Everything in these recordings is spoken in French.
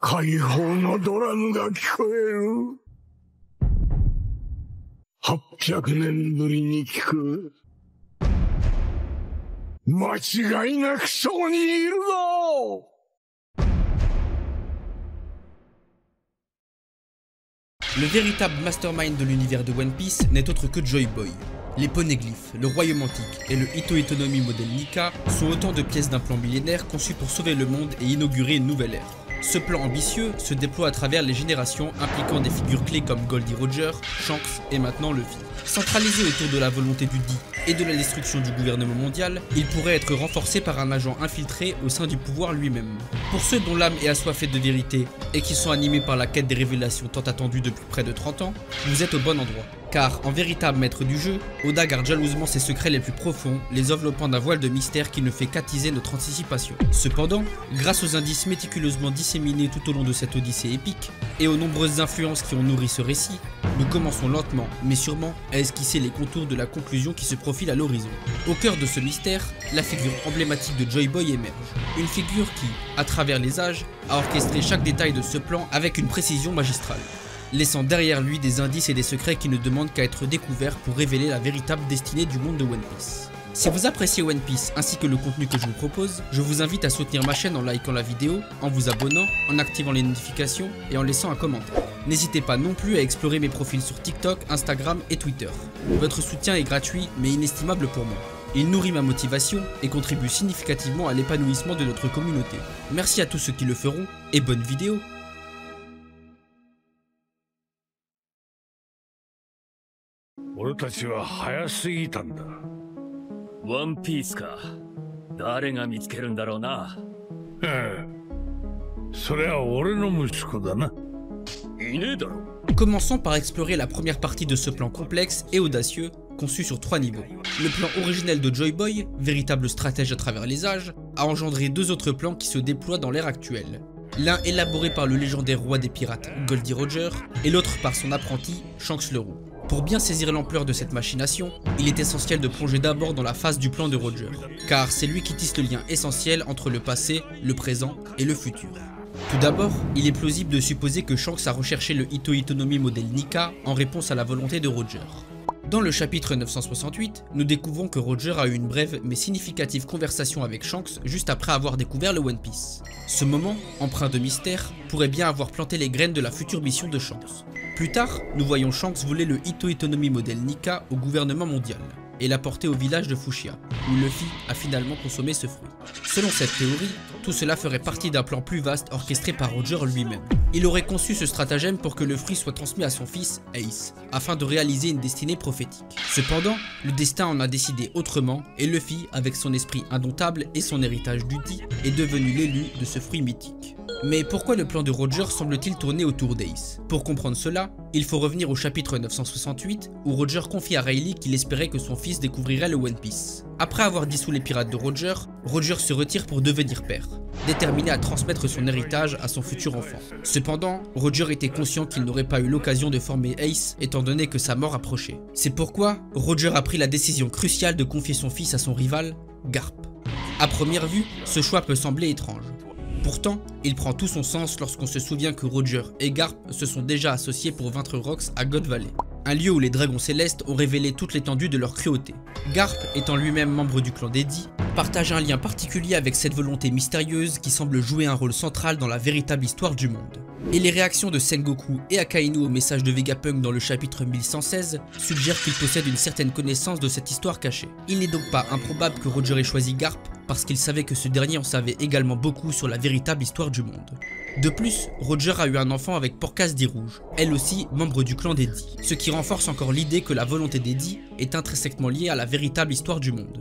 解放のドラムが聞こえる。800年ぶりに聞く。間違いなくそこにいるぞ。Le véritable mastermind de l'univers de One Piece n'est autre que Joy Boy. Les poneglyphes, le royaume antique et le Ito Itonomi modèle Nika sont autant de pièces d'un plan millénaire conçu pour sauver le monde et inaugurer une nouvelle ère. Ce plan ambitieux se déploie à travers les générations, impliquant des figures clés comme Goldie Roger, Shanks et maintenant Luffy. Centralisé autour de la volonté du Di et de la destruction du gouvernement mondial, il pourrait être renforcé par un agent infiltré au sein du pouvoir lui-même. Pour ceux dont l'âme est assoiffée de vérité et qui sont animés par la quête des révélations tant attendues depuis près de 30 ans, vous êtes au bon endroit. Car, en véritable maître du jeu, Oda garde jalousement ses secrets les plus profonds, les enveloppant d'un voile de mystère qui ne fait qu'attiser notre anticipation. Cependant, grâce aux indices méticuleusement disséminés tout au long de cette odyssée épique, et aux nombreuses influences qui ont nourri ce récit, nous commençons lentement, mais sûrement, à esquisser les contours de la conclusion qui se profile à l'horizon. Au cœur de ce mystère, la figure emblématique de Joy Boy émerge. Une figure qui, à travers les âges, a orchestré chaque détail de ce plan avec une précision magistrale, laissant derrière lui des indices et des secrets qui ne demandent qu'à être découverts pour révéler la véritable destinée du monde de One Piece. Si vous appréciez One Piece ainsi que le contenu que je vous propose, je vous invite à soutenir ma chaîne en likant la vidéo, en vous abonnant, en activant les notifications et en laissant un commentaire. N'hésitez pas non plus à explorer mes profils sur TikTok, Instagram et Twitter. Votre soutien est gratuit mais inestimable pour moi. Il nourrit ma motivation et contribue significativement à l'épanouissement de notre communauté. Merci à tous ceux qui le feront et bonne vidéo. 俺たちは早すぎたんだ。ワンピースか。誰が見つけるんだろうな。それは俺の息子だな。いねえだろ。Commençons par explorer la première partie de ce plan complexe et audacieux, conçu sur 3 niveaux. Le plan originel de Joy Boy, véritable stratège à travers les âges, a engendré 2 autres plans qui se déploient dans l'ère actuelle. L'un élaboré par le légendaire roi des pirates, Goldie Roger, et l'autre par son apprenti, Shanks le Roux. Pour bien saisir l'ampleur de cette machination, il est essentiel de plonger d'abord dans la phase du plan de Roger, car c'est lui qui tisse le lien essentiel entre le passé, le présent et le futur. Tout d'abord, il est plausible de supposer que Shanks a recherché le Ito Itonomi modèle Nika en réponse à la volonté de Roger. Dans le chapitre 968, nous découvrons que Roger a eu une brève mais significative conversation avec Shanks juste après avoir découvert le One Piece. Ce moment, empreint de mystère, pourrait bien avoir planté les graines de la future mission de Shanks. Plus tard, nous voyons Shanks voler le Ito Itonomi modèle Nika au gouvernement mondial et l'apporter au village de Fushia, où Luffy a finalement consommé ce fruit. Selon cette théorie, tout cela ferait partie d'un plan plus vaste orchestré par Roger lui-même. Il aurait conçu ce stratagème pour que le fruit soit transmis à son fils, Ace, afin de réaliser une destinée prophétique. Cependant, le destin en a décidé autrement et Luffy, avec son esprit indomptable et son héritage du Di, est devenu l'élu de ce fruit mythique. Mais pourquoi le plan de Roger semble-t-il tourner autour d'Ace? Pour comprendre cela, il faut revenir au chapitre 968 où Roger confie à Rayleigh qu'il espérait que son fils découvrirait le One Piece. Après avoir dissous les pirates de Roger, Roger se retire pour devenir père, déterminé à transmettre son héritage à son futur enfant. Cependant, Roger était conscient qu'il n'aurait pas eu l'occasion de former Ace étant donné que sa mort approchait. C'est pourquoi Roger a pris la décision cruciale de confier son fils à son rival, Garp. À première vue, ce choix peut sembler étrange. Pourtant, il prend tout son sens lorsqu'on se souvient que Roger et Garp se sont déjà associés pour vaincre Rox à God Valley, un lieu où les dragons célestes ont révélé toute l'étendue de leur cruauté. Garp, étant lui-même membre du clan des Di, partage un lien particulier avec cette volonté mystérieuse qui semble jouer un rôle central dans la véritable histoire du monde. Et les réactions de Sengoku et Akainu au message de Vegapunk dans le chapitre 1116 suggèrent qu'il possède une certaine connaissance de cette histoire cachée. Il n'est donc pas improbable que Roger ait choisi Garp parce qu'il savait que ce dernier en savait également beaucoup sur la véritable histoire du monde. De plus, Roger a eu un enfant avec Porcas Di Rouge, elle aussi membre du clan des Di, ce qui renforce encore l'idée que la volonté des Di est intrinsèquement liée à la véritable histoire du monde.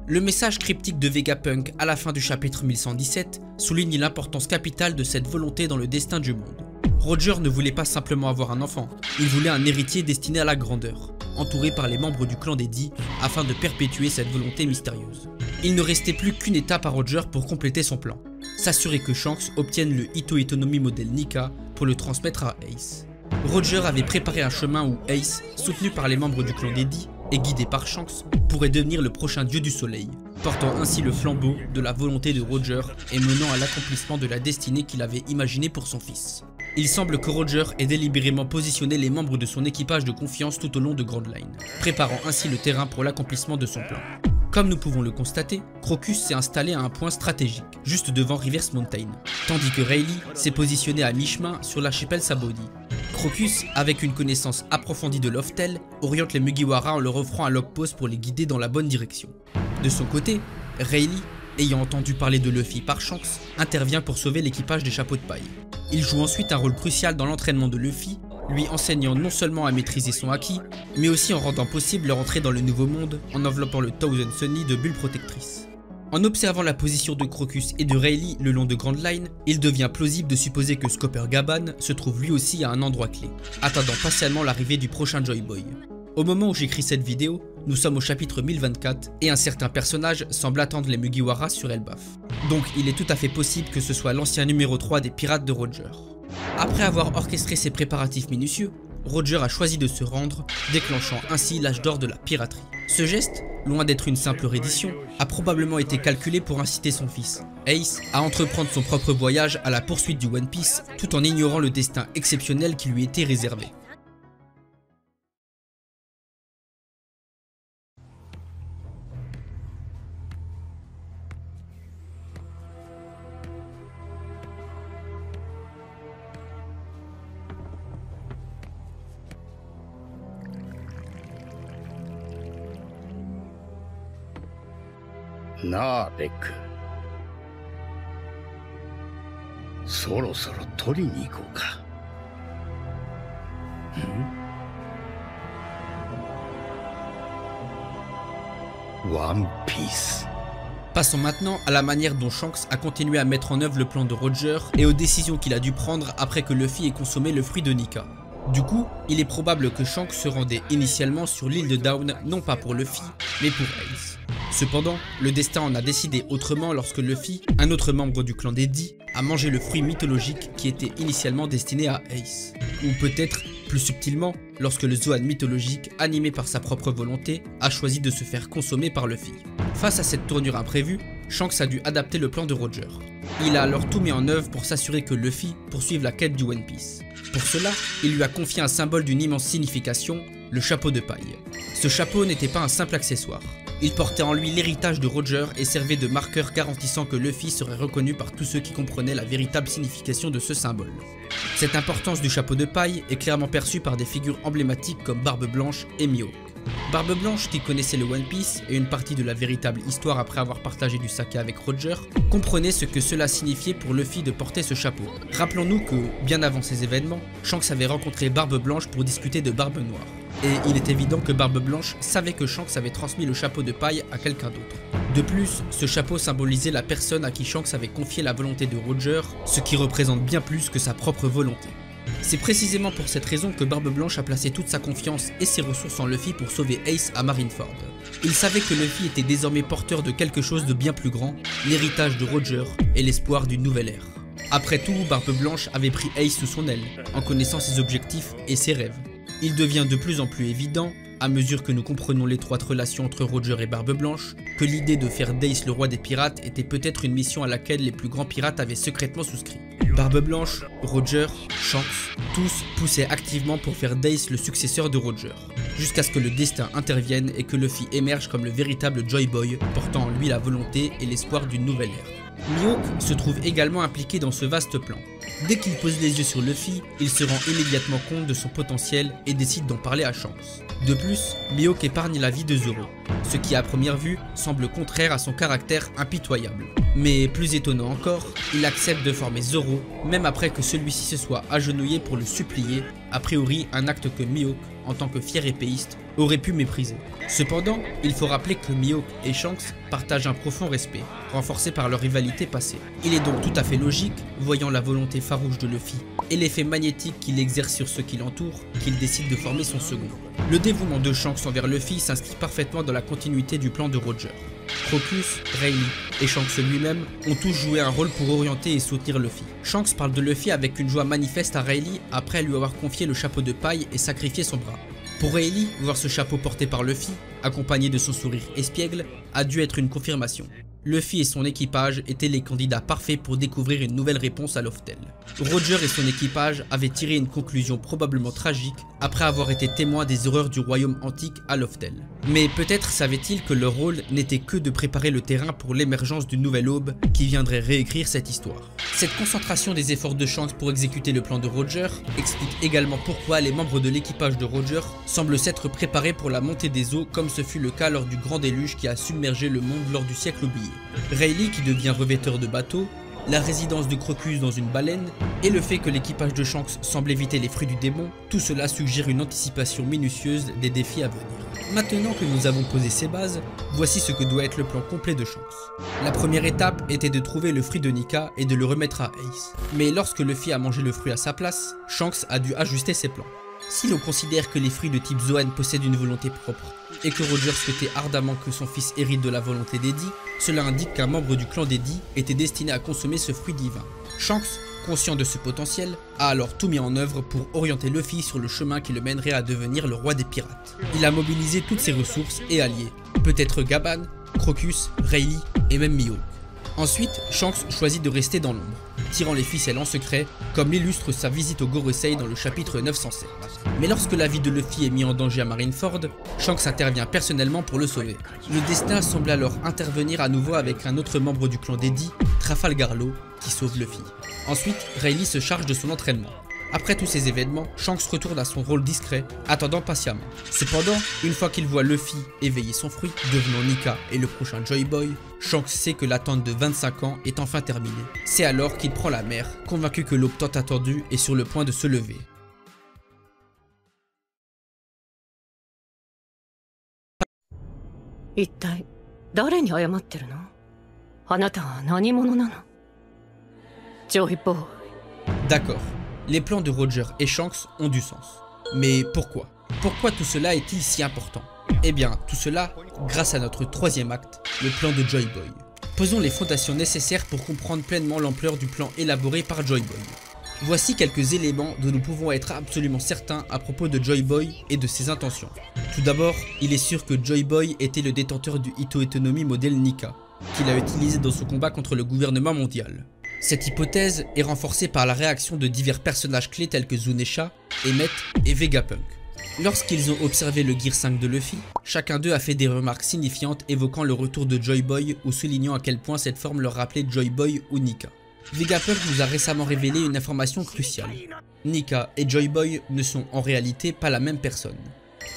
Le message cryptique de Vegapunk à la fin du chapitre 1117 souligne l'importance capitale de cette volonté dans le destin du monde. Roger ne voulait pas simplement avoir un enfant, il voulait un héritier destiné à la grandeur, entouré par les membres du clan des Di afin de perpétuer cette volonté mystérieuse. Il ne restait plus qu'une étape à Roger pour compléter son plan, s'assurer que Shanks obtienne le Ito Itonomi modèle Nika pour le transmettre à Ace. Roger avait préparé un chemin où Ace, soutenu par les membres du clan des Di et guidé par Shanks, pourrait devenir le prochain dieu du soleil, portant ainsi le flambeau de la volonté de Roger et menant à l'accomplissement de la destinée qu'il avait imaginée pour son fils. Il semble que Roger ait délibérément positionné les membres de son équipage de confiance tout au long de Grand Line, préparant ainsi le terrain pour l'accomplissement de son plan. Comme nous pouvons le constater, Crocus s'est installé à un point stratégique, juste devant Reverse Mountain, tandis que Rayleigh s'est positionné à mi-chemin sur l'archipel Sabodi. Crocus, avec une connaissance approfondie de Loftel, oriente les Mugiwara en leur offrant un log-post pour les guider dans la bonne direction. De son côté, Rayleigh, ayant entendu parler de Luffy par Shanks, intervient pour sauver l'équipage des chapeaux de paille. Il joue ensuite un rôle crucial dans l'entraînement de Luffy, lui enseignant non seulement à maîtriser son haki, mais aussi en rendant possible leur entrée dans le nouveau monde en enveloppant le Thousand Sunny de bulles protectrices. En observant la position de Crocus et de Rayleigh le long de Grand Line, il devient plausible de supposer que Scopper Gaban se trouve lui aussi à un endroit clé, attendant patiemment l'arrivée du prochain Joy Boy. Au moment où j'écris cette vidéo, nous sommes au chapitre 1024 et un certain personnage semble attendre les Mugiwara sur Elbaf. Donc il est tout à fait possible que ce soit l'ancien numéro 3 des pirates de Roger. Après avoir orchestré ses préparatifs minutieux, Roger a choisi de se rendre, déclenchant ainsi l'âge d'or de la piraterie. Ce geste, loin d'être une simple reddition, a probablement été calculé pour inciter son fils, Ace, à entreprendre son propre voyage à la poursuite du One Piece, tout en ignorant le destin exceptionnel qui lui était réservé.なあベック、そろそろ取りに行こうか。ワンピース。 Passons maintenant à la manière dont Shanks a continué à mettre en œuvre le plan de Roger et aux décisions qu'il a dû prendre après que Luffy ait consommé le fruit de Nika. Du coup, il est probable que Shanks se rendait initialement sur l'île de Down non pas pour Luffy, mais pour Ace. Cependant, le destin en a décidé autrement lorsque Luffy, un autre membre du clan des D, a mangé le fruit mythologique qui était initialement destiné à Ace. Ou peut-être, plus subtilement, lorsque le Zoan mythologique, animé par sa propre volonté, a choisi de se faire consommer par Luffy. Face à cette tournure imprévue, Shanks a dû adapter le plan de Roger. Il a alors tout mis en œuvre pour s'assurer que Luffy poursuive la quête du One Piece. Pour cela, il lui a confié un symbole d'une immense signification, le chapeau de paille. Ce chapeau n'était pas un simple accessoire. Il portait en lui l'héritage de Roger et servait de marqueur garantissant que Luffy serait reconnu par tous ceux qui comprenaient la véritable signification de ce symbole. Cette importance du chapeau de paille est clairement perçue par des figures emblématiques comme Barbe Blanche et Mihawk. Barbe Blanche, qui connaissait le One Piece et une partie de la véritable histoire après avoir partagé du saké avec Roger, comprenait ce que cela signifiait pour Luffy de porter ce chapeau. Rappelons-nous que, bien avant ces événements, Shanks avait rencontré Barbe Blanche pour discuter de Barbe Noire. Et il est évident que Barbe Blanche savait que Shanks avait transmis le chapeau de paille à quelqu'un d'autre. De plus, ce chapeau symbolisait la personne à qui Shanks avait confié la volonté de Roger, ce qui représente bien plus que sa propre volonté. C'est précisément pour cette raison que Barbe Blanche a placé toute sa confiance et ses ressources en Luffy pour sauver Ace à Marineford. Il savait que Luffy était désormais porteur de quelque chose de bien plus grand, l'héritage de Roger et l'espoir d'une nouvelle ère. Après tout, Barbe Blanche avait pris Ace sous son aile, en connaissant ses objectifs et ses rêves. Il devient de plus en plus évident, à mesure que nous comprenons l'étroite relation entre Roger et Barbe Blanche, que l'idée de faire d'Ace le roi des pirates était peut-être une mission à laquelle les plus grands pirates avaient secrètement souscrit. Barbe Blanche, Roger, Shanks, tous poussaient activement pour faire d'Ace le successeur de Roger, jusqu'à ce que le destin intervienne et que Luffy émerge comme le véritable Joy Boy, portant en lui la volonté et l'espoir d'une nouvelle ère. Mihawk se trouve également impliqué dans ce vaste plan. Dès qu'il pose les yeux sur Luffy, il se rend immédiatement compte de son potentiel et décide d'en parler à Shanks. De plus, Mihawk épargne la vie de Zoro, ce qui à première vue semble contraire à son caractère impitoyable. Mais plus étonnant encore, il accepte de former Zoro, même après que celui-ci se soit agenouillé pour le supplier, a priori un acte que Mihawk, en tant que fier épéiste, aurait pu mépriser. Cependant, il faut rappeler que Mihawk et Shanks partagent un profond respect, renforcé par leur rivalité passée. Il est donc tout à fait logique, voyant la volonté farouche de Luffy et l'effet magnétique qu'il exerce sur ceux qui l'entourent, qu'il décide de former son second. Le dévouement de Shanks envers Luffy s'inscrit parfaitement dans la continuité du plan de Roger. Crocus, Rayleigh et Shanks lui-même ont tous joué un rôle pour orienter et soutenir Luffy. Shanks parle de Luffy avec une joie manifeste à Rayleigh après lui avoir confié le chapeau de paille et sacrifié son bras. Pour Rayleigh, voir ce chapeau porté par Luffy, accompagné de son sourire espiègle, a dû être une confirmation. Luffy et son équipage étaient les candidats parfaits pour découvrir une nouvelle réponse à Loftel. Roger et son équipage avaient tiré une conclusion probablement tragique après avoir été témoins des horreurs du royaume antique à Loftel. Mais peut-être savaient-ils que leur rôle n'était que de préparer le terrain pour l'émergence d'une nouvelle aube qui viendrait réécrire cette histoire. Cette concentration des efforts de Shanks pour exécuter le plan de Roger explique également pourquoi les membres de l'équipage de Roger semblent s'être préparés pour la montée des eaux comme ce fut le cas lors du grand déluge qui a submergé le monde lors du siècle oublié. Rayleigh qui devient revêteur de bateaux, la résidence de Crocus dans une baleine et le fait que l'équipage de Shanks semble éviter les fruits du démon, tout cela suggère une anticipation minutieuse des défis à venir. Maintenant que nous avons posé ces bases, voici ce que doit être le plan complet de Shanks. La première étape était de trouver le fruit de Nika et de le remettre à Ace. Mais lorsque Luffy a mangé le fruit à sa place, Shanks a dû ajuster ses plans. Si l'on considère que les fruits de type Zoan possèdent une volonté propre et que Roger souhaitait ardemment que son fils hérite de la volonté d'Eddie, cela indique qu'un membre du clan d'Eddie était destiné à consommer ce fruit divin. Shanks, conscient de ce potentiel, a alors tout mis en œuvre pour orienter Luffy sur le chemin qui le mènerait à devenir le roi des pirates. Il a mobilisé toutes ses ressources et alliés, peut-être Gaban, Crocus, Rayleigh et même Mihawk. Ensuite, Shanks choisit de rester dans l'ombre, tirant les ficelles en secret, comme l'illustre sa visite au Gorosei dans le chapitre 907. Mais lorsque la vie de Luffy est mise en danger à Marineford, Shanks intervient personnellement pour le sauver. Le destin semble alors intervenir à nouveau avec un autre membre du clan d'Eddie, Trafalgar Law, qui sauve Luffy. Ensuite, Rayleigh se charge de son entraînement. Après tous ces événements, Shanks retourne à son rôle discret, attendant patiemment. Cependant, une fois qu'il voit Luffy éveiller son fruit, devenant Nika et le prochain Joy Boy, Shanks sait que l'attente de 25 ans est enfin terminée. C'est alors qu'il prend la mer, convaincu que l'aube tant attendue est sur le point de se lever. 一体誰に謝ってるの？あなたは何者なの？ジョイボーイ。 D'accord, les plans de Roger et Shanks ont du sens. Mais pourquoi? Pourquoi tout cela est-il si important? Eh bien, tout cela grâce à notre troisième acte, le plan de Joy Boy. Posons les fondations nécessaires pour comprendre pleinement l'ampleur du plan élaboré par Joy Boy. Voici quelques éléments dont nous pouvons être absolument certains à propos de Joy Boy et de ses intentions. Tout d'abord, il est sûr que Joy Boy était le détenteur du Ito Itonomi modèle Nika, qu'il a utilisé dans son combat contre le gouvernement mondial. Cette hypothèse est renforcée par la réaction de divers personnages clés tels que Zunesha, Emmet et Vegapunk. Lorsqu'ils ont observé le Gear 5 de Luffy, chacun d'eux a fait des remarques signifiantes évoquant le retour de Joy Boy ou soulignant à quel point cette forme leur rappelait Joy Boy ou Nika. Vegapunk nous a récemment révélé une information cruciale. Nika et Joy Boy ne sont en réalité pas la même personne.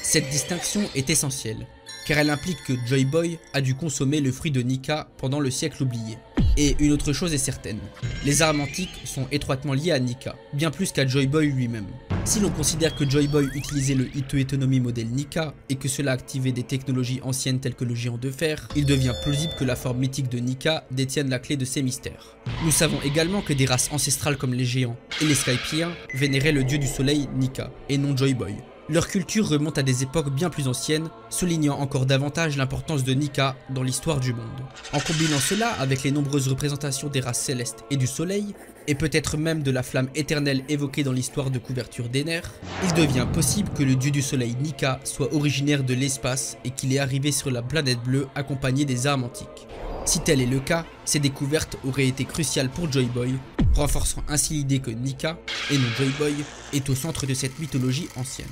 Cette distinction est essentielle, car elle implique que Joy Boy a dû consommer le fruit de Nika pendant le siècle oublié. Et une autre chose est certaine, les armes antiques sont étroitement liées à Nika, bien plus qu'à Joy Boy lui-même. Si l'on considère que Joy Boy utilisait le Ito Itonomi modèle Nika et que cela activait des technologies anciennes telles que le géant de fer, il devient plausible que la forme mythique de Nika détienne la clé de ces mystères. Nous savons également que des races ancestrales comme les géants et les Skypiens vénéraient le dieu du soleil Nika et non Joy Boy. Leur culture remonte à des époques bien plus anciennes, soulignant encore davantage l'importance de Nika dans l'histoire du monde. En combinant cela avec les nombreuses représentations des races célestes et du soleil, et peut-être même de la flamme éternelle évoquée dans l'histoire de couverture d'Ener, il devient possible que le dieu du soleil Nika soit originaire de l'espace et qu'il est arrivé sur la planète bleue accompagné des armes antiques. Si tel est le cas, ces découvertes auraient été cruciales pour Joy Boy, renforçant ainsi l'idée que Nika, et non Joy Boy, est au centre de cette mythologie ancienne.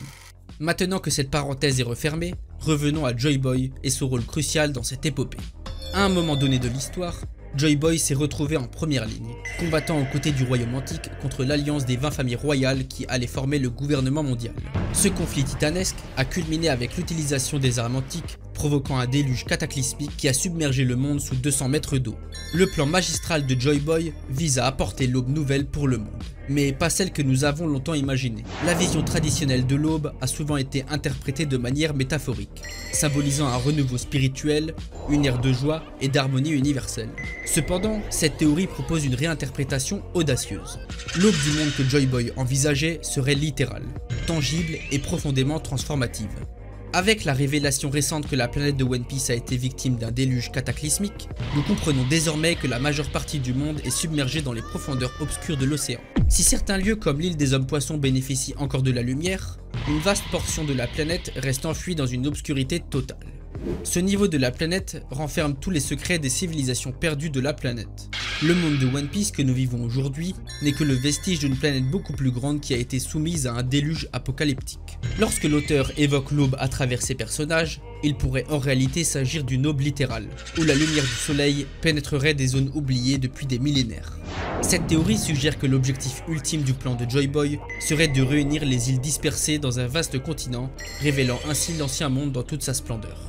Maintenant que cette parenthèse est refermée, revenons à Joy Boy et son rôle crucial dans cette épopée. À un moment donné de l'histoire, Joy Boy s'est retrouvé en première ligne, combattant aux côtés du royaume antique contre l'alliance des 20 familles royales qui allaient former le gouvernement mondial. Ce conflit titanesque a culminé avec l'utilisation des armes antiques, provoquant un déluge cataclysmique qui a submergé le monde sous 200 mètres d'eau. Le plan magistral de Joy Boy vise à apporter l'aube nouvelle pour le monde, mais pas celle que nous avons longtemps imaginée. La vision traditionnelle de l'aube a souvent été interprétée de manière métaphorique, symbolisant un renouveau spirituel, une ère de joie et d'harmonie universelle. Cependant, cette théorie propose une réinterprétation audacieuse. L'aube du monde que Joy Boy envisageait serait littérale, tangible et profondément transformative. Avec la révélation récente que la planète de One Piece a été victime d'un déluge cataclysmique, nous comprenons désormais que la majeure partie du monde est submergée dans les profondeurs obscures de l'océan. Si certains lieux comme l'île des hommes poissons bénéficient encore de la lumière, une vaste portion de la planète reste enfuie dans une obscurité totale. Ce niveau de la planète renferme tous les secrets des civilisations perdues de la planète. Le monde de One Piece que nous vivons aujourd'hui n'est que le vestige d'une planète beaucoup plus grande qui a été soumise à un déluge apocalyptique. Lorsque l'auteur évoque l'aube à travers ses personnages, il pourrait en réalité s'agir d'une aube littérale, où la lumière du soleil pénétrerait des zones oubliées depuis des millénaires. Cette théorie suggère que l'objectif ultime du plan de Joy Boy serait de réunir les îles dispersées dans un vaste continent, révélant ainsi l'ancien monde dans toute sa splendeur.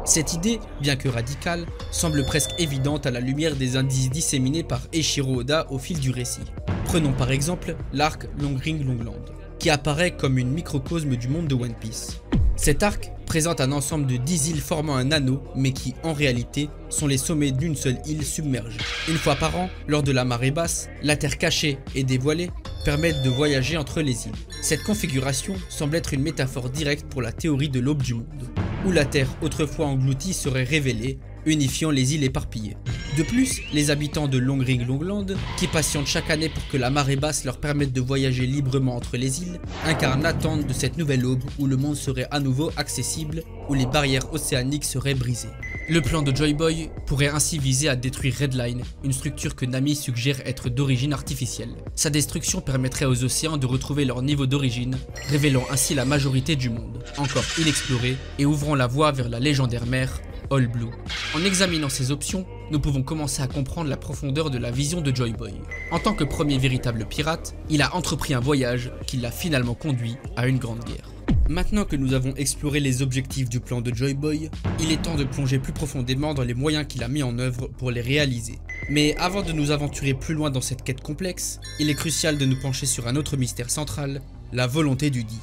Cette idée, bien que radicale, semble presque évidente à la lumière des indices disséminés par Eiichiro Oda au fil du récit. Prenons par exemple l'arc Long Ring Longland, qui apparaît comme une microcosme du monde de One Piece. Cet arc présente un ensemble de 10 îles formant un anneau, mais qui, en réalité, sont les sommets d'une seule île submergée. Une fois par an, lors de la marée basse, la terre cachée et dévoilée permettent de voyager entre les îles. Cette configuration semble être une métaphore directe pour la théorie de l'aube du monde, où la terre autrefois engloutie serait révélée, unifiant les îles éparpillées. De plus, les habitants de Long Ring Longland, qui patientent chaque année pour que la marée basse leur permette de voyager librement entre les îles, incarnent l'attente de cette nouvelle aube où le monde serait à nouveau accessible, où les barrières océaniques seraient brisées. Le plan de Joy Boy pourrait ainsi viser à détruire Redline, une structure que Nami suggère être d'origine artificielle. Sa destruction permettrait aux océans de retrouver leur niveau d'origine, révélant ainsi la majorité du monde, encore inexploré, et ouvrant la voie vers la légendaire mer All Blue. En examinant ces options, nous pouvons commencer à comprendre la profondeur de la vision de Joy Boy. En tant que premier véritable pirate, il a entrepris un voyage qui l'a finalement conduit à une grande guerre. Maintenant que nous avons exploré les objectifs du plan de Joy Boy, il est temps de plonger plus profondément dans les moyens qu'il a mis en œuvre pour les réaliser. Mais avant de nous aventurer plus loin dans cette quête complexe, il est crucial de nous pencher sur un autre mystère central, la volonté du Di.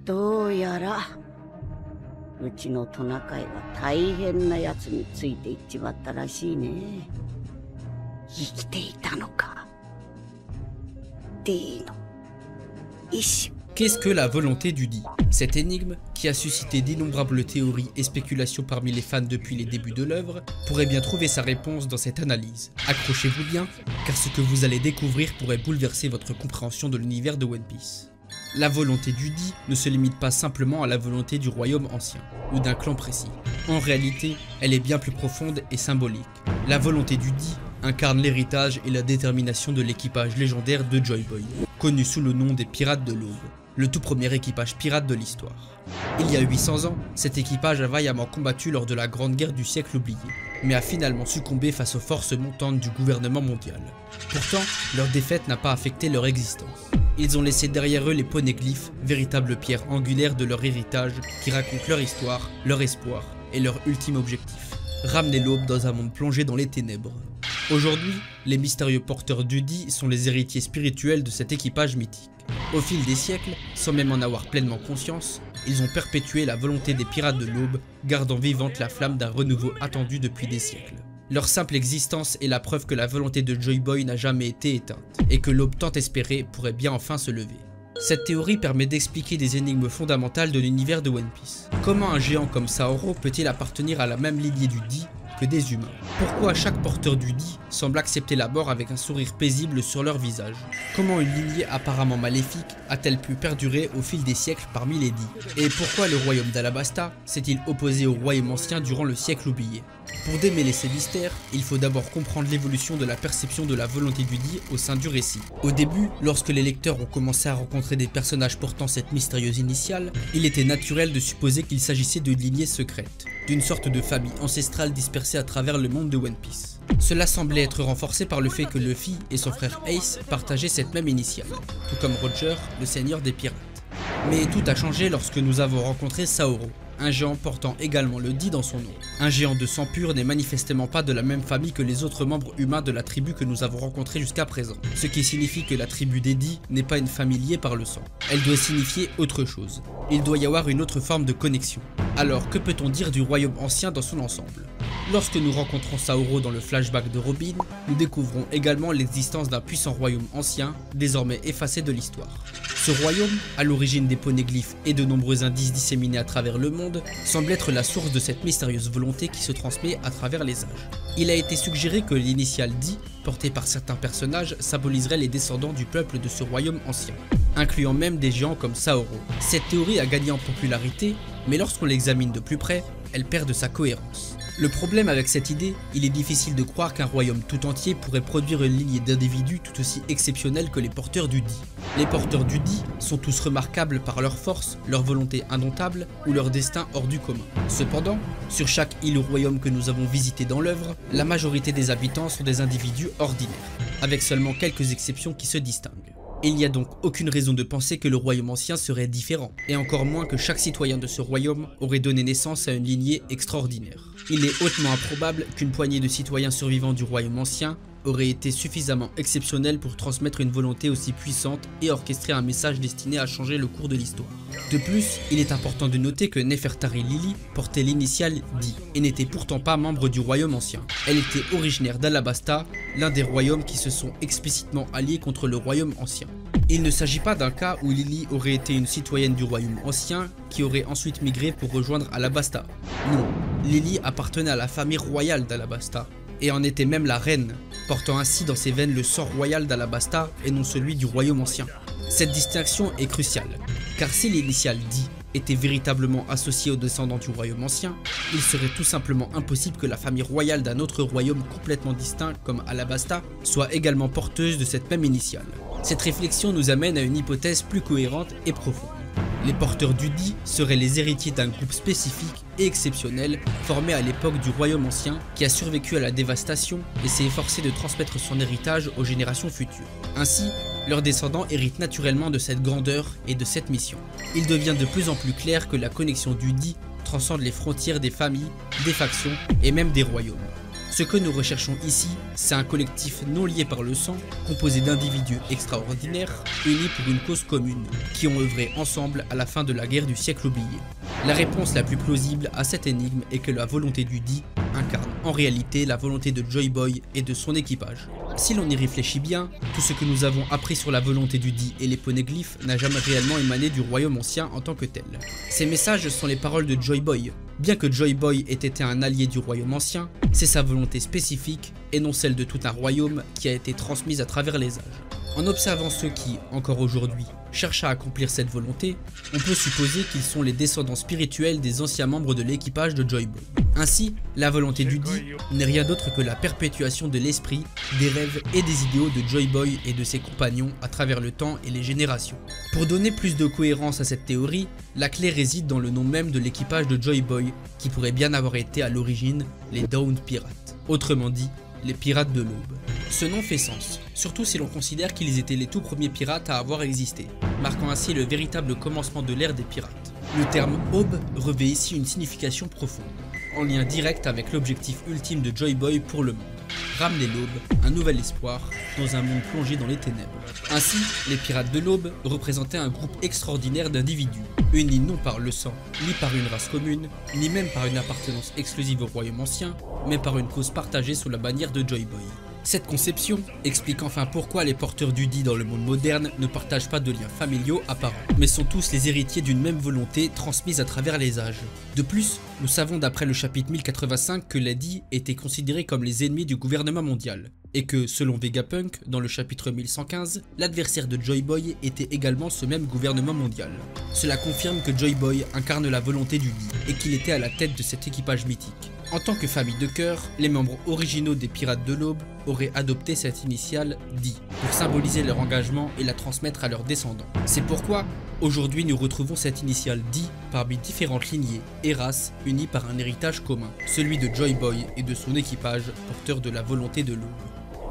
どうやらうちのトナカイは大変なやつについていっちまったらしいね。生きていたのか。Dの意志。 Qu'est-ce que la volonté du Di? Cette énigme, qui a suscité d'innombrables théories et spéculations parmi les fans depuis les débuts de l'œuvre, pourrait bien trouver sa réponse dans cette analyse. Accrochez-vous bien, car ce que vous allez découvrir pourrait bouleverser votre compréhension de l'univers de One Piece. La volonté du Di ne se limite pas simplement à la volonté du royaume ancien, ou d'un clan précis. En réalité, elle est bien plus profonde et symbolique. La volonté du Di incarne l'héritage et la détermination de l'équipage légendaire de Joy Boy, connu sous le nom des Pirates de l'Aube, le tout premier équipage pirate de l'histoire. Il y a 800 ans, cet équipage a vaillamment combattu lors de la Grande Guerre du siècle oublié, mais a finalement succombé face aux forces montantes du gouvernement mondial. Pourtant, leur défaite n'a pas affecté leur existence. Ils ont laissé derrière eux les poneglyphes, véritables pierres angulaires de leur héritage qui racontent leur histoire, leur espoir et leur ultime objectif. Ramener l'aube dans un monde plongé dans les ténèbres. Aujourd'hui, les mystérieux porteurs du Di sont les héritiers spirituels de cet équipage mythique. Au fil des siècles, sans même en avoir pleinement conscience, ils ont perpétué la volonté des pirates de l'aube, gardant vivante la flamme d'un renouveau attendu depuis des siècles. Leur simple existence est la preuve que la volonté de Joy Boy n'a jamais été éteinte, et que l'aube tant espérée pourrait bien enfin se lever. Cette théorie permet d'expliquer des énigmes fondamentales de l'univers de One Piece. Comment un géant comme Saoro peut-il appartenir à la même lignée du Di que des humains? Pourquoi chaque porteur du Di semble accepter la mort avec un sourire paisible sur leur visage? Comment une lignée apparemment maléfique a-t-elle pu perdurer au fil des siècles parmi les Di? Et pourquoi le royaume d'Alabasta s'est-il opposé au royaume ancien durant le siècle oublié? Pour démêler ces mystères, il faut d'abord comprendre l'évolution de la perception de la volonté du Di au sein du récit. Au début, lorsque les lecteurs ont commencé à rencontrer des personnages portant cette mystérieuse initiale, il était naturel de supposer qu'il s'agissait de lignées secrètes, d'une sorte de famille ancestrale dispersée à travers le monde de One Piece. Cela semblait être renforcé par le fait que Luffy et son frère Ace partageaient cette même initiale, tout comme Roger, le seigneur des pirates. Mais tout a changé lorsque nous avons rencontré Saoro, un géant portant également le Di dans son nom. Un géant de sang pur n'est manifestement pas de la même famille que les autres membres humains de la tribu que nous avons rencontrés jusqu'à présent, ce qui signifie que la tribu des Di n'est pas une famille liée par le sang. Elle doit signifier autre chose. Il doit y avoir une autre forme de connexion. Alors que peut-on dire du royaume ancien dans son ensemble? Lorsque nous rencontrons Saoro dans le flashback de Robin, nous découvrons également l'existence d'un puissant royaume ancien, désormais effacé de l'histoire. Ce royaume, à l'origine des poneglyphes et de nombreux indices disséminés à travers le monde, semble être la source de cette mystérieuse volonté qui se transmet à travers les âges. Il a été suggéré que l'initiale Di, portée par certains personnages, symboliserait les descendants du peuple de ce royaume ancien, incluant même des géants comme Saoro. Cette théorie a gagné en popularité, mais lorsqu'on l'examine de plus près, elle perd de sa cohérence. Le problème avec cette idée, il est difficile de croire qu'un royaume tout entier pourrait produire une lignée d'individus tout aussi exceptionnelle que les porteurs du Di. Les porteurs du Di sont tous remarquables par leur force, leur volonté indomptable ou leur destin hors du commun. Cependant, sur chaque île ou royaume que nous avons visité dans l'œuvre, la majorité des habitants sont des individus ordinaires, avec seulement quelques exceptions qui se distinguent. Il n'y a donc aucune raison de penser que le royaume ancien serait différent, et encore moins que chaque citoyen de ce royaume aurait donné naissance à une lignée extraordinaire. Il est hautement improbable qu'une poignée de citoyens survivants du royaume ancien aurait été suffisamment exceptionnelle pour transmettre une volonté aussi puissante et orchestrer un message destiné à changer le cours de l'histoire. De plus, il est important de noter que Nefertari Lili portait l'initiale Di et n'était pourtant pas membre du royaume ancien. Elle était originaire d'Alabasta, l'un des royaumes qui se sont explicitement alliés contre le royaume ancien. Il ne s'agit pas d'un cas où Lili aurait été une citoyenne du royaume ancien qui aurait ensuite migré pour rejoindre Alabasta. Non, Lili appartenait à la famille royale d'Alabasta, et en était même la reine, portant ainsi dans ses veines le sang royal d'Alabasta et non celui du royaume ancien. Cette distinction est cruciale, car si l'initiale Di était véritablement associée aux descendants du royaume ancien, il serait tout simplement impossible que la famille royale d'un autre royaume complètement distinct comme Alabasta soit également porteuse de cette même initiale. Cette réflexion nous amène à une hypothèse plus cohérente et profonde. Les porteurs du Di seraient les héritiers d'un groupe spécifique et exceptionnel formé à l'époque du royaume ancien qui a survécu à la dévastation et s'est efforcé de transmettre son héritage aux générations futures. Ainsi, leurs descendants héritent naturellement de cette grandeur et de cette mission. Il devient de plus en plus clair que la connexion du Di transcende les frontières des familles, des factions et même des royaumes. Ce que nous recherchons ici, c'est un collectif non lié par le sang, composé d'individus extraordinaires, unis pour une cause commune, qui ont œuvré ensemble à la fin de la guerre du siècle oublié. La réponse la plus plausible à cette énigme est que la volonté du Di incarne en réalité la volonté de Joy Boy et de son équipage. Si l'on y réfléchit bien, tout ce que nous avons appris sur la volonté du Di et les poneglyphes n'a jamais réellement émané du royaume ancien en tant que tel. Ces messages sont les paroles de Joy Boy. Bien que Joy Boy ait été un allié du royaume ancien, c'est sa volonté spécifique et non celle de tout un royaume qui a été transmise à travers les âges. En observant ceux qui, encore aujourd'hui, cherchent à accomplir cette volonté, on peut supposer qu'ils sont les descendants spirituels des anciens membres de l'équipage de Joy Boy. Ainsi, la volonté du Di n'est rien d'autre que la perpétuation de l'esprit, des rêves et des idéaux de Joy Boy et de ses compagnons à travers le temps et les générations. Pour donner plus de cohérence à cette théorie, la clé réside dans le nom même de l'équipage de Joy Boy, qui pourrait bien avoir été à l'origine les Dawn Pirates, autrement dit, les pirates de l'aube. Ce nom fait sens, surtout si l'on considère qu'ils étaient les tout premiers pirates à avoir existé, marquant ainsi le véritable commencement de l'ère des pirates. Le terme aube revêt ici une signification profonde, en lien direct avec l'objectif ultime de Joy Boy pour le monde. Ramener l'aube, un nouvel espoir, dans un monde plongé dans les ténèbres. Ainsi, les pirates de l'aube représentaient un groupe extraordinaire d'individus, unis non par le sang, ni par une race commune, ni même par une appartenance exclusive au royaume ancien, mais par une cause partagée sous la bannière de Joy Boy. Cette conception explique enfin pourquoi les porteurs du Di dans le monde moderne ne partagent pas de liens familiaux apparents, mais sont tous les héritiers d'une même volonté transmise à travers les âges. De plus, nous savons d'après le chapitre 1085 que les Di étaient considérés comme les ennemis du gouvernement mondial, et que, selon Vegapunk, dans le chapitre 1115, l'adversaire de Joy Boy était également ce même gouvernement mondial. Cela confirme que Joy Boy incarne la volonté du Di, et qu'il était à la tête de cet équipage mythique. En tant que famille de cœur, les membres originaux des Pirates de l'Aube auraient adopté cette initiale Di pour symboliser leur engagement et la transmettre à leurs descendants. C'est pourquoi, aujourd'hui nous retrouvons cette initiale Di parmi différentes lignées et races unies par un héritage commun, celui de Joy Boy et de son équipage porteur de la volonté de l'Aube.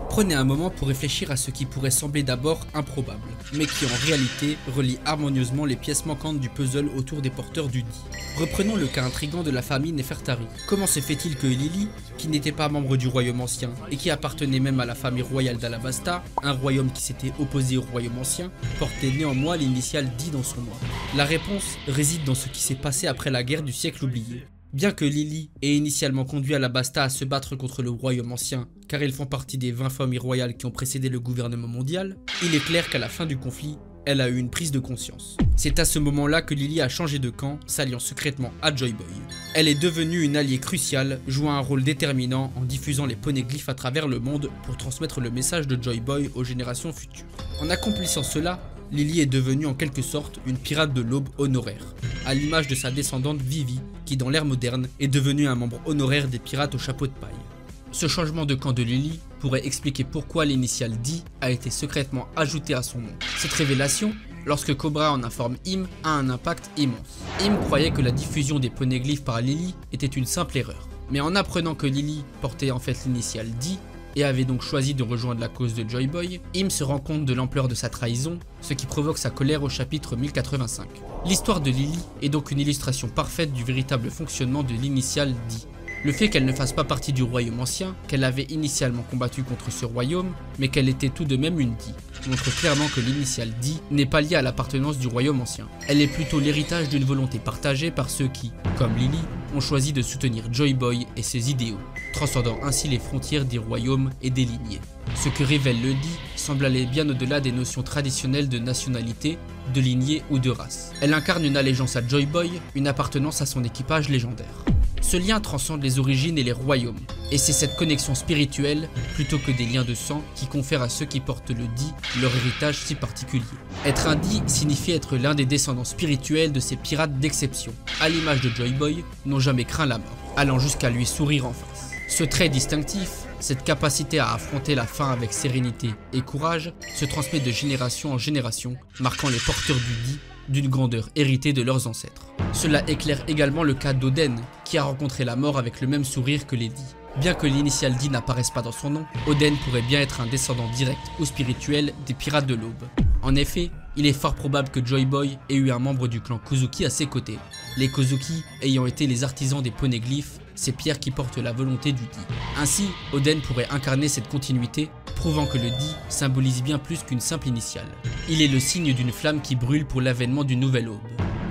Prenez un moment pour réfléchir à ce qui pourrait sembler d'abord improbable, mais qui en réalité relie harmonieusement les pièces manquantes du puzzle autour des porteurs du Di. Reprenons le cas intrigant de la famille Nefertari. Comment se fait-il que Lili, qui n'était pas membre du royaume ancien et qui appartenait même à la famille royale d'Alabasta, un royaume qui s'était opposé au royaume ancien, portait néanmoins l'initiale Di dans son nom? La réponse réside dans ce qui s'est passé après la guerre du siècle oublié. Bien que Lili ait initialement conduit Alabasta à se battre contre le royaume ancien, car ils font partie des 20 familles royales qui ont précédé le gouvernement mondial, il est clair qu'à la fin du conflit, elle a eu une prise de conscience. C'est à ce moment-là que Lily a changé de camp, s'alliant secrètement à Joy Boy. Elle est devenue une alliée cruciale, jouant un rôle déterminant en diffusant les poneglyphes à travers le monde pour transmettre le message de Joy Boy aux générations futures. En accomplissant cela, Lily est devenue en quelque sorte une pirate de l'aube honoraire, à l'image de sa descendante Vivi, qui dans l'ère moderne est devenue un membre honoraire des pirates au chapeau de paille. Ce changement de camp de Lily pourrait expliquer pourquoi l'initiale D a été secrètement ajoutée à son nom. Cette révélation, lorsque Cobra en informe Im, a un impact immense. Im croyait que la diffusion des poneglyphes par Lily était une simple erreur. Mais en apprenant que Lily portait en fait l'initiale D, et avait donc choisi de rejoindre la cause de Joy Boy, Im se rend compte de l'ampleur de sa trahison, ce qui provoque sa colère au chapitre 1085. L'histoire de Lily est donc une illustration parfaite du véritable fonctionnement de l'initiale D. Le fait qu'elle ne fasse pas partie du royaume ancien, qu'elle avait initialement combattu contre ce royaume, mais qu'elle était tout de même une D, montre clairement que l'initiale D n'est pas liée à l'appartenance du royaume ancien. Elle est plutôt l'héritage d'une volonté partagée par ceux qui, comme Lily, ont choisi de soutenir Joy Boy et ses idéaux, transcendant ainsi les frontières des royaumes et des lignées. Ce que révèle le D semble aller bien au-delà des notions traditionnelles de nationalité, de lignée ou de race. Elle incarne une allégeance à Joy Boy, une appartenance à son équipage légendaire. Ce lien transcende les origines et les royaumes, et c'est cette connexion spirituelle, plutôt que des liens de sang, qui confère à ceux qui portent le D leur héritage si particulier. Être un D signifie être l'un des descendants spirituels de ces pirates d'exception, à l'image de Joy Boy, n'ont jamais craint la mort, allant jusqu'à lui sourire en face. Ce trait distinctif, cette capacité à affronter la fin avec sérénité et courage, se transmet de génération en génération, marquant les porteurs du D d'une grandeur héritée de leurs ancêtres. Cela éclaire également le cas d'Oden, qui a rencontré la mort avec le même sourire que les D. Bien que l'initiale D n'apparaisse pas dans son nom, Oden pourrait bien être un descendant direct ou spirituel des pirates de l'aube. En effet, il est fort probable que Joy Boy ait eu un membre du clan Kozuki à ses côtés, les Kozuki ayant été les artisans des poneglyphes, ces pierres qui portent la volonté du D. Ainsi, Oden pourrait incarner cette continuité, prouvant que le D symbolise bien plus qu'une simple initiale. Il est le signe d'une flamme qui brûle pour l'avènement d'une nouvelle aube.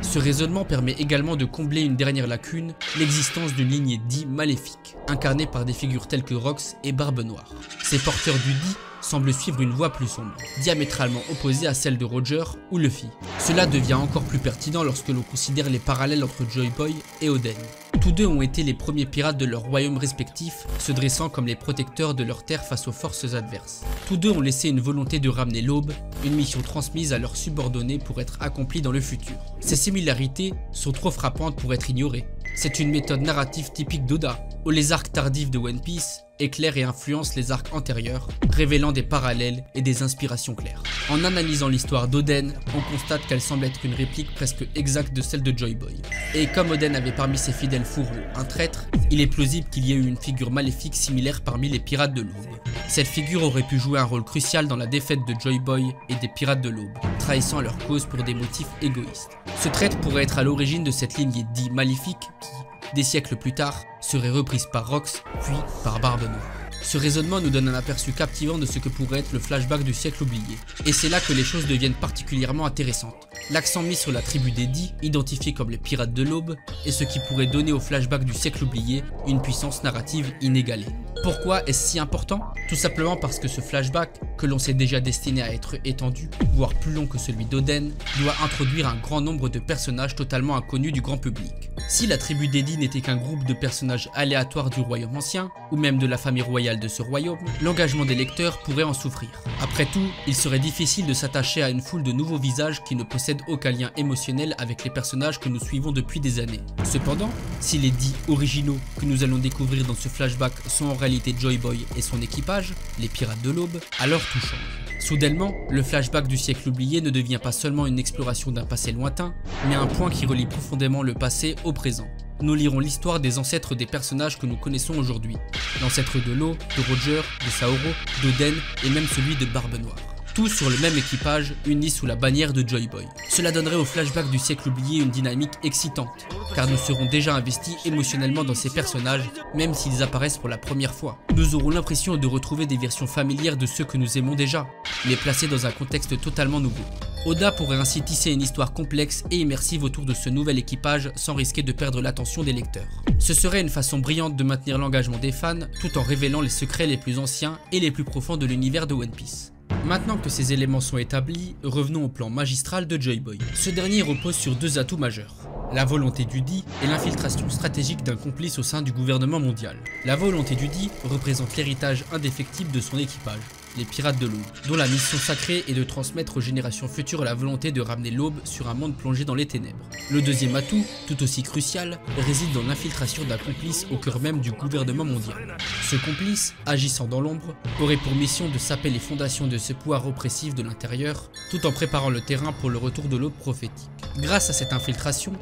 Ce raisonnement permet également de combler une dernière lacune, l'existence d'une lignée D maléfique, incarnée par des figures telles que Rox et Barbe Noire. Ces porteurs du D semblent suivre une voie plus sombre, diamétralement opposée à celle de Roger ou Luffy. Cela devient encore plus pertinent lorsque l'on considère les parallèles entre Joy Boy et Oden. Tous deux ont été les premiers pirates de leurs royaumes respectifs, se dressant comme les protecteurs de leur terre face aux forces adverses. Tous deux ont laissé une volonté de ramener l'aube, une mission transmise à leurs subordonnés pour être accomplie dans le futur. Ces similarités sont trop frappantes pour être ignorées. C'est une méthode narrative typique d'Oda, où les arcs tardifs de One Piece éclairent et influencent les arcs antérieurs, révélant des parallèles et des inspirations claires. En analysant l'histoire d'Oden, on constate qu'elle semble être une réplique presque exacte de celle de Joy Boy. Et comme Oden avait parmi ses fidèles fourreaux un traître, il est plausible qu'il y ait eu une figure maléfique similaire parmi les pirates de l'aube. Cette figure aurait pu jouer un rôle crucial dans la défaite de Joy Boy et des pirates de l'aube, trahissant leur cause pour des motifs égoïstes. Ce traître pourrait être à l'origine de cette lignée dite maléfique qui, des siècles plus tard, serait reprise par Rox, puis par Barbe Noire. Ce raisonnement nous donne un aperçu captivant de ce que pourrait être le flashback du siècle oublié. Et c'est là que les choses deviennent particulièrement intéressantes. L'accent mis sur la tribu des D, identifiée comme les pirates de l'aube, est ce qui pourrait donner au flashback du siècle oublié une puissance narrative inégalée. Pourquoi est-ce si important? Tout simplement parce que ce flashback, que l'on sait déjà destiné à être étendu, voire plus long que celui d'Oden, doit introduire un grand nombre de personnages totalement inconnus du grand public. Si la tribu des D n'était qu'un groupe de personnages aléatoires du royaume ancien, ou même de la famille royale de ce royaume, l'engagement des lecteurs pourrait en souffrir. Après tout, il serait difficile de s'attacher à une foule de nouveaux visages qui ne possèdent aucun lien émotionnel avec les personnages que nous suivons depuis des années. Cependant, si les D originaux que nous allons découvrir dans ce flashback sont en réalité Joy Boy et son équipage, les pirates de l'aube, alors tout change. Soudainement, le flashback du siècle oublié ne devient pas seulement une exploration d'un passé lointain, mais un point qui relie profondément le passé au présent. Nous lirons l'histoire des ancêtres des personnages que nous connaissons aujourd'hui. L'ancêtre de Law, de Roger, de Saoro, d'Oden et même celui de Barbe Noire. Tous sur le même équipage, unis sous la bannière de Joy Boy. Cela donnerait au flashback du siècle oublié une dynamique excitante, car nous serons déjà investis émotionnellement dans ces personnages, même s'ils apparaissent pour la première fois. Nous aurons l'impression de retrouver des versions familières de ceux que nous aimons déjà, mais placés dans un contexte totalement nouveau. Oda pourrait ainsi tisser une histoire complexe et immersive autour de ce nouvel équipage sans risquer de perdre l'attention des lecteurs. Ce serait une façon brillante de maintenir l'engagement des fans tout en révélant les secrets les plus anciens et les plus profonds de l'univers de One Piece. Maintenant que ces éléments sont établis, revenons au plan magistral de Joy-Boy. Ce dernier repose sur deux atouts majeurs. La volonté du Di et l'infiltration stratégique d'un complice au sein du gouvernement mondial. La volonté du Di représente l'héritage indéfectible de son équipage, les pirates de l'aube, dont la mission sacrée est de transmettre aux générations futures la volonté de ramener l'aube sur un monde plongé dans les ténèbres. Le deuxième atout, tout aussi crucial, réside dans l'infiltration d'un complice au cœur même du gouvernement mondial. Ce complice, agissant dans l'ombre, aurait pour mission de saper les fondations de ce pouvoir oppressif de l'intérieur, tout en préparant le terrain pour le retour de l'aube prophétique. Grâce à cette infiltration,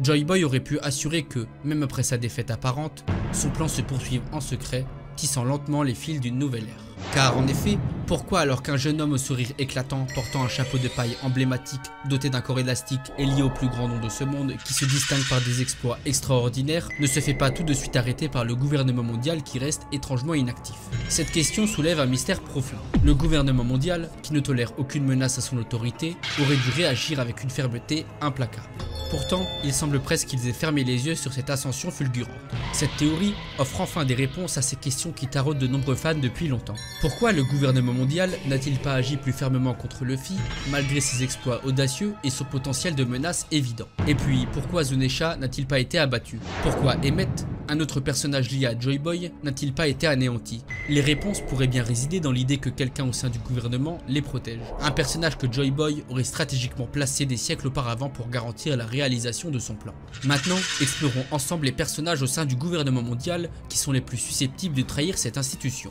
Joy-Boy aurait pu assurer que, même après sa défaite apparente, son plan se poursuive en secret, tissant lentement les fils d'une nouvelle ère. Car en effet, pourquoi alors qu'un jeune homme au sourire éclatant, portant un chapeau de paille emblématique, doté d'un corps élastique et lié au plus grand nom de ce monde, qui se distingue par des exploits extraordinaires, ne se fait pas tout de suite arrêter par le gouvernement mondial qui reste étrangement inactif? Cette question soulève un mystère profond. Le gouvernement mondial, qui ne tolère aucune menace à son autorité, aurait dû réagir avec une fermeté implacable. Pourtant, il semble presque qu'ils aient fermé les yeux sur cette ascension fulgurante. Cette théorie offre enfin des réponses à ces questions qui taraudent de nombreux fans depuis longtemps. Pourquoi le gouvernement mondial n'a-t-il pas agi plus fermement contre Luffy, malgré ses exploits audacieux et son potentiel de menace évident? Et puis, pourquoi Zunesha n'a-t-il pas été abattu? Pourquoi Emmett, un autre personnage lié à Joy-Boy, n'a-t-il pas été anéanti? Les réponses pourraient bien résider dans l'idée que quelqu'un au sein du gouvernement les protège. Un personnage que Joy-Boy aurait stratégiquement placé des siècles auparavant pour garantir la réalisation de son plan. Maintenant, explorons ensemble les personnages au sein du gouvernement mondial qui sont les plus susceptibles de trahir cette institution.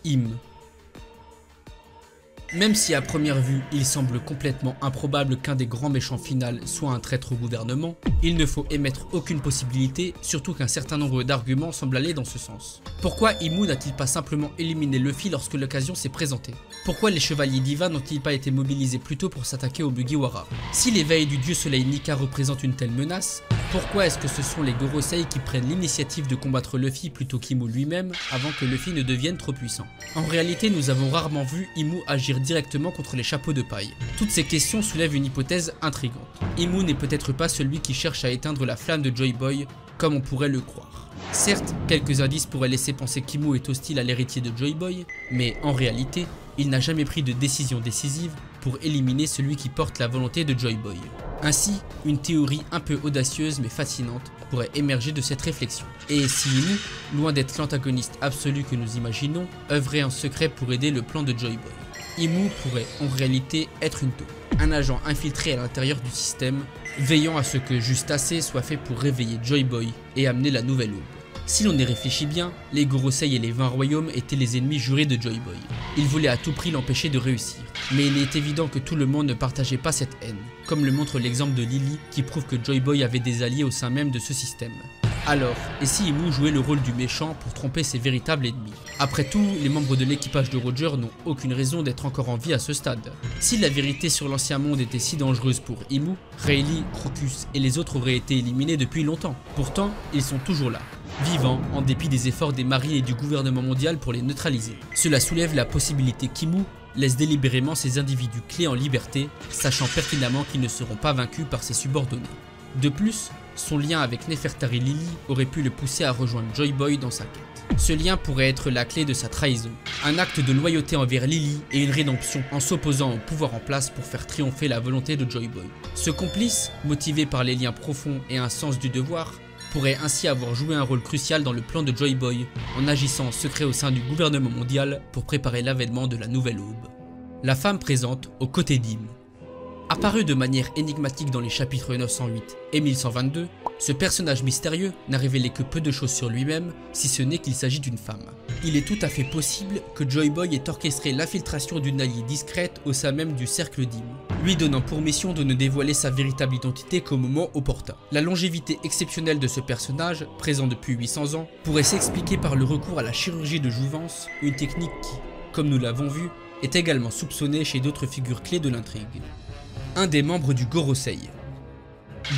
Im. Même si à première vue, il semble complètement improbable qu'un des grands méchants finals soit un traître au gouvernement, il ne faut émettre aucune possibilité, surtout qu'un certain nombre d'arguments semblent aller dans ce sens. Pourquoi Imu n'a-t-il pas simplement éliminé Luffy lorsque l'occasion s'est présentée? Pourquoi les chevaliers d'Iva n'ont-ils pas été mobilisés plus tôt pour s'attaquer au Mugiwara? Si l'éveil du dieu soleil Nika représente une telle menace, pourquoi est-ce que ce sont les Gorosei qui prennent l'initiative de combattre Luffy plutôt qu'Imu lui-même avant que Luffy ne devienne trop puissant? En réalité, nous avons rarement vu Imu agir directement contre les chapeaux de paille. Toutes ces questions soulèvent une hypothèse intrigante. Imu n'est peut-être pas celui qui cherche à éteindre la flamme de Joy-Boy comme on pourrait le croire. Certes, quelques indices pourraient laisser penser qu'Imu est hostile à l'héritier de Joy-Boy, mais en réalité, il n'a jamais pris de décision décisive pour éliminer celui qui porte la volonté de Joy-Boy. Ainsi, une théorie un peu audacieuse mais fascinante pourrait émerger de cette réflexion. Et si Imu, loin d'être l'antagoniste absolu que nous imaginons, œuvrait en secret pour aider le plan de Joy-Boy? Imu pourrait en réalité être une taupe, un agent infiltré à l'intérieur du système, veillant à ce que juste assez soit fait pour réveiller Joy-Boy et amener la nouvelle aube. Si l'on y réfléchit bien, les Gorosei et les 20 royaumes étaient les ennemis jurés de Joy-Boy. Ils voulaient à tout prix l'empêcher de réussir. Mais il est évident que tout le monde ne partageait pas cette haine, comme le montre l'exemple de Lily qui prouve que Joy-Boy avait des alliés au sein même de ce système. Alors, et si Imu jouait le rôle du méchant pour tromper ses véritables ennemis? Après tout, les membres de l'équipage de Roger n'ont aucune raison d'être encore en vie à ce stade. Si la vérité sur l'ancien monde était si dangereuse pour Imu, Rayleigh, Crocus et les autres auraient été éliminés depuis longtemps. Pourtant, ils sont toujours là, vivants en dépit des efforts des marines et du gouvernement mondial pour les neutraliser. Cela soulève la possibilité qu'Imu laisse délibérément ces individus clés en liberté, sachant pertinemment qu'ils ne seront pas vaincus par ses subordonnés. De plus, son lien avec Nefertari Lily aurait pu le pousser à rejoindre Joy-Boy dans sa quête. Ce lien pourrait être la clé de sa trahison, un acte de loyauté envers Lily et une rédemption en s'opposant au pouvoir en place pour faire triompher la volonté de Joy-Boy. Ce complice, motivé par les liens profonds et un sens du devoir, pourrait ainsi avoir joué un rôle crucial dans le plan de Joy-Boy en agissant en secret au sein du gouvernement mondial pour préparer l'avènement de la nouvelle aube. La femme présente aux côtés d'Im. Apparu de manière énigmatique dans les chapitres 908 et 1122, ce personnage mystérieux n'a révélé que peu de choses sur lui-même, si ce n'est qu'il s'agit d'une femme. Il est tout à fait possible que Joy-Boy ait orchestré l'infiltration d'une alliée discrète au sein même du cercle d'Im, lui donnant pour mission de ne dévoiler sa véritable identité qu'au moment opportun. La longévité exceptionnelle de ce personnage, présent depuis 800 ans, pourrait s'expliquer par le recours à la chirurgie de jouvence, une technique qui, comme nous l'avons vu, est également soupçonnée chez d'autres figures clés de l'intrigue. Un des membres du Gorosei.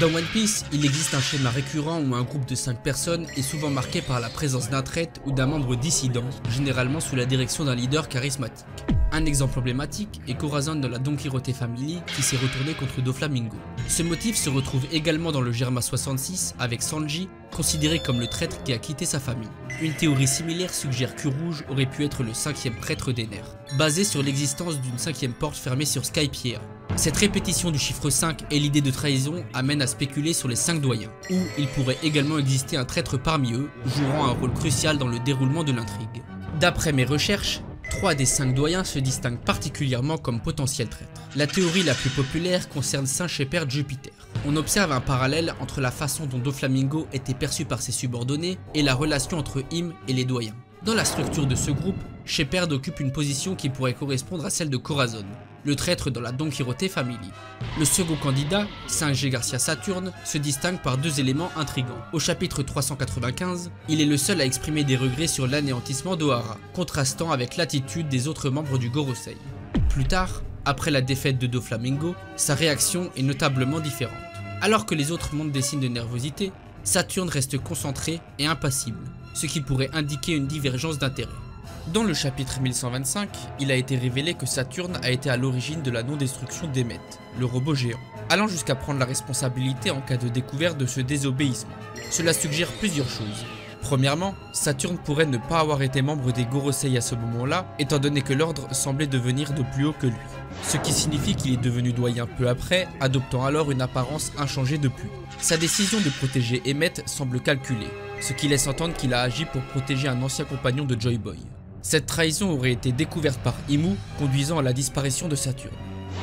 Dans One Piece, il existe un schéma récurrent où un groupe de 5 personnes est souvent marqué par la présence d'un traître ou d'un membre dissident, généralement sous la direction d'un leader charismatique. Un exemple emblématique est Corazon de la Don Quijote Family qui s'est retourné contre Doflamingo. Ce motif se retrouve également dans le Germa 66 avec Sanji, considéré comme le traître qui a quitté sa famille. Une théorie similaire suggère qu'Urouge aurait pu être le 5e prêtre des nerfs, basé sur l'existence d'une 5e porte fermée sur Skypiea. Cette répétition du chiffre 5 et l'idée de trahison amènent à spéculer sur les 5 doyens, où il pourrait également exister un traître parmi eux, jouant un rôle crucial dans le déroulement de l'intrigue. D'après mes recherches, 3 des 5 doyens se distinguent particulièrement comme potentiels traîtres. La théorie la plus populaire concerne Saint-Shepard Jupiter. On observe un parallèle entre la façon dont Doflamingo était perçu par ses subordonnés et la relation entre Im et les doyens. Dans la structure de ce groupe, Shepard occupe une position qui pourrait correspondre à celle de Corazon, le traître dans la Don Quijote Family. Le second candidat, Saint-G Garcia Saturne, se distingue par 2 éléments intrigants. Au chapitre 395, il est le seul à exprimer des regrets sur l'anéantissement d'Ohara, contrastant avec l'attitude des autres membres du Gorosei. Plus tard, après la défaite de Doflamingo, sa réaction est notablement différente. Alors que les autres montrent des signes de nervosité, Saturne reste concentré et impassible, ce qui pourrait indiquer une divergence d'intérêts. Dans le chapitre 1125, il a été révélé que Saturne a été à l'origine de la non-destruction d'Emmet, le robot géant, allant jusqu'à prendre la responsabilité en cas de découverte de ce désobéissement. Cela suggère plusieurs choses. Premièrement, Saturne pourrait ne pas avoir été membre des Gorosei à ce moment-là, étant donné que l'ordre semblait devenir de plus haut que lui, ce qui signifie qu'il est devenu doyen peu après, adoptant alors une apparence inchangée depuis. Sa décision de protéger Emmet semble calculée, ce qui laisse entendre qu'il a agi pour protéger un ancien compagnon de Joy Boy. Cette trahison aurait été découverte par Imu, conduisant à la disparition de Saturne.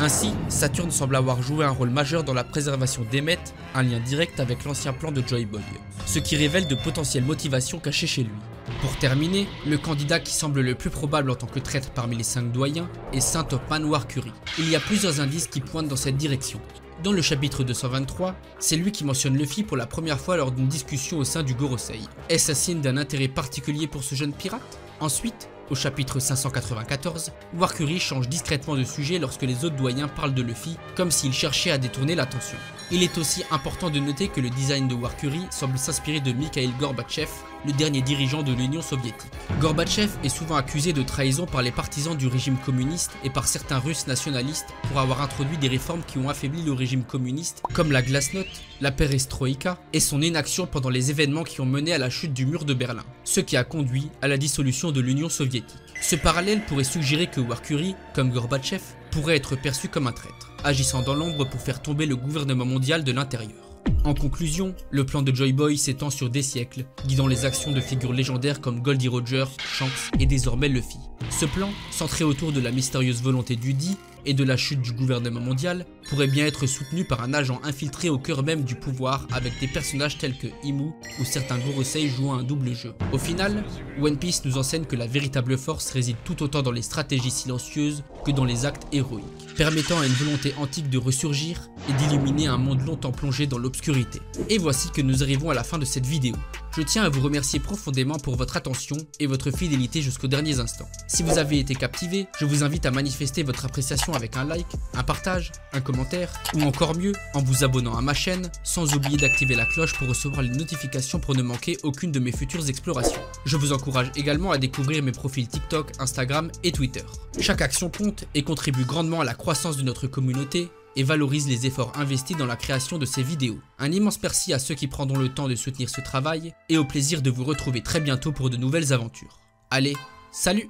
Ainsi, Saturne semble avoir joué un rôle majeur dans la préservation d'Emmet, un lien direct avec l'ancien plan de Joy Boy, ce qui révèle de potentielles motivations cachées chez lui. Pour terminer, le candidat qui semble le plus probable en tant que traître parmi les 5 doyens est Saint Topman Warcury. Il y a plusieurs indices qui pointent dans cette direction. Dans le chapitre 223, c'est lui qui mentionne Luffy pour la première fois lors d'une discussion au sein du Gorosei. Est-ce un signe d'un intérêt particulier pour ce jeune pirate? Ensuite, au chapitre 594, Warcury change discrètement de sujet lorsque les autres doyens parlent de Luffy, comme s'il cherchait à détourner l'attention. Il est aussi important de noter que le design de Warcury semble s'inspirer de Mikhail Gorbatchev, le dernier dirigeant de l'Union soviétique. Gorbatchev est souvent accusé de trahison par les partisans du régime communiste et par certains Russes nationalistes pour avoir introduit des réformes qui ont affaibli le régime communiste, comme la glasnost, la perestroïka et son inaction pendant les événements qui ont mené à la chute du mur de Berlin, ce qui a conduit à la dissolution de l'Union soviétique. Ce parallèle pourrait suggérer que Warcury, comme Gorbatchev, pourrait être perçu comme un traître, agissant dans l'ombre pour faire tomber le gouvernement mondial de l'intérieur. En conclusion, le plan de Joy Boy s'étend sur des siècles, guidant les actions de figures légendaires comme Goldie Roger, Shanks et désormais Luffy. Ce plan, centré autour de la mystérieuse volonté d'Udi et de la chute du gouvernement mondial, pourrait bien être soutenu par un agent infiltré au cœur même du pouvoir avec des personnages tels que Imu ou certains Gorosei jouant un double jeu. Au final, One Piece nous enseigne que la véritable force réside tout autant dans les stratégies silencieuses que dans les actes héroïques, permettant à une volonté antique de ressurgir et d'illuminer un monde longtemps plongé dans l'obscurité. Et voici que nous arrivons à la fin de cette vidéo. Je tiens à vous remercier profondément pour votre attention et votre fidélité jusqu'aux derniers instants. Si vous avez été captivé, je vous invite à manifester votre appréciation avec un like, un partage, un commentaire, ou encore mieux, en vous abonnant à ma chaîne, sans oublier d'activer la cloche pour recevoir les notifications pour ne manquer aucune de mes futures explorations. Je vous encourage également à découvrir mes profils TikTok, Instagram et Twitter. Chaque action compte et contribue grandement à la croissance de notre communauté, et valorise les efforts investis dans la création de ces vidéos. Un immense merci à ceux qui prendront le temps de soutenir ce travail, et au plaisir de vous retrouver très bientôt pour de nouvelles aventures. Allez, salut!